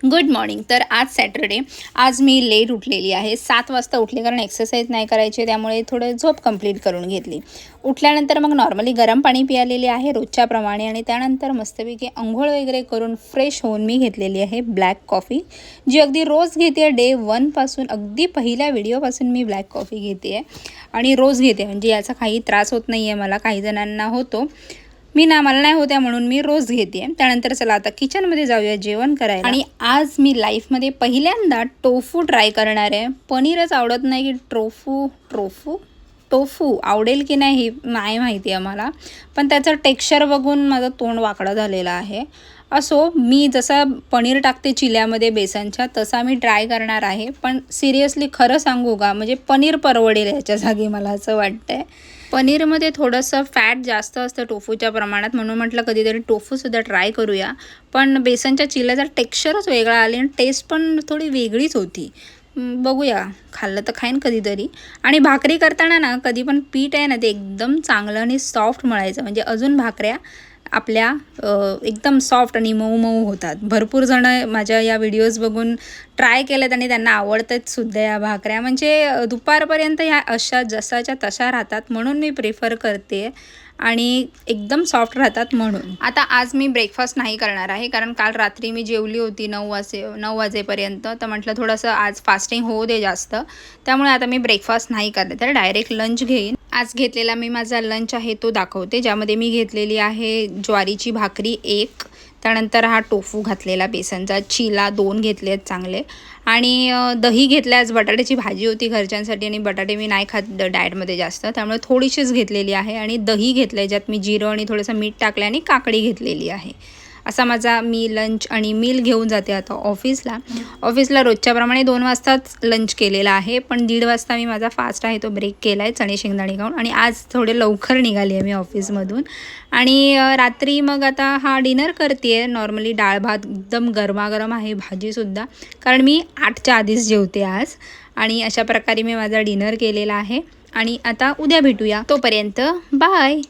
Good morning. तर आज Saturday. आज मी लेट उठलेली आहे. 7 वाजता उठले कारण एक्सरसाइज नाही करायची, त्यामुळे थोडं झोप कंप्लीट करून घेतली. उठल्यानंतर मग नॉर्मली गरम पाणी पियालेले आहे रोजच्याप्रमाणे आणि त्यानंतर मस्तपैकी अंघोळ वगैरे करून फ्रेश होऊन मी घेतलेली आहे ब्लॅक कॉफी, जी अगदी रोज घेते. डे 1 पासून अगदी पहिल्या व्हिडिओपासून मी ब्लॅक कॉफी घेते आणि रोज घेते. म्हणजे याचा काही त्रास होत नाही आहे मला. काही जणांना होतो, मला नाही होत्या म्हणून मी रोज घेते. त्यानंतर चला आता किचनमध्ये जाऊया जेवण करायला. आणि आज मी लाईफमध्ये पहिल्यांदा टोफू ट्राय करणार आहे. पनीरच आवडत नाही की टोफू आवडेल की नाही हे नाही माहिती आहे मला, पण त्याचं टेक्स्चर बघून माझं तोंड वाकडं झालेलं आहे. असो, मी जसा पनीर टाकते चिल्यामध्ये बेसनच्या तसा मी ट्राय करणार आहे. पण सिरियसली खरं सांगू का, म्हणजे पनीर परवडेल याच्या जागी मला असं वाटतंय. पनीरमध्ये थोडंसं फॅट जास्त असतं टोफूच्या प्रमाणात, म्हणून म्हटलं कधीतरी टोफूसुद्धा ट्राय करूया. पण बेसनच्या चिल्याचा टेक्स्चरच वेगळा आले आणि टेस्ट पण थोडी वेगळीच होती. बघूया, खाल्लं तर खाईन कधीतरी. आणि भाकरी करताना ना कधी पण पीठ आहे ना ते एकदम चांगलं आणि सॉफ्ट मळायचं, म्हणजे अजून भाकऱ्या आपल्या एकदम सॉफ्ट आणि मऊ मऊ होतात. भरपूर जण माझ्या या व्हिडिओज बघून ट्राय केलेत आणि त्यांना आवडतात सुद्धा या भाकऱ्या. म्हणजे दुपारपर्यंत ह्या अशा जसाच्या तशा राहतात, म्हणून मी प्रिफर करते आणि एकदम सॉफ्ट राहतात म्हणून. आता आज मी ब्रेकफास्ट नाही करणार आहे, कारण काल रात्री मी जेवली होती 9 वाजेपर्यंत. तर म्हटलं थोडंसं आज फास्टिंग होऊ दे जास्त, त्यामुळे आता मी ब्रेकफास्ट नाही करते, तर डायरेक्ट लंच घेईन. आज घेतलेला मी माझा लंच आहे तो दाखवते, ज्यामध्ये मी घेतलेली आहे ज्वारीची भाकरी 1, त्यानंतर हा टोफू घातलेला बेसनचा, चिला 2 घेतले आहेत चांगले, आणि दही घेतल्या. आज बटाट्याची भाजी होती घरच्यांसाठी आणि बटाटे मी नाही खात डाएटमध्ये जास्त, त्यामुळे थोडीशीच घेतलेली आहे. आणि दही घेतलं आहे, ज्यात मी जिरं आणि थोडंसं मीठ टाकलं आणि काकडी घेतलेली आहे. असा माझा मी लंच आणि मील घेऊन जाते आता ऑफिसला रोजच्याप्रमाणे 2 वाजताच लंच केलेला आहे, पण 1:30 वाजता मी माझा फास्ट आहे तो ब्रेक केला आहे चणे शेंगदाणे खाऊन. आणि आज थोडे लवकर निघाली आहे मी ऑफिसमधून. आणि रात्री मग आता हा डिनर करते आहे. नॉर्मली डाळ भात एकदम गरमागरम आहे, भाजीसुद्धा, कारण मी 8च्या आधीच जेवते आज. आणि अशा प्रकारे मी माझा डिनर केलेला आहे. आणि आता उद्या भेटूया, तोपर्यंत बाय.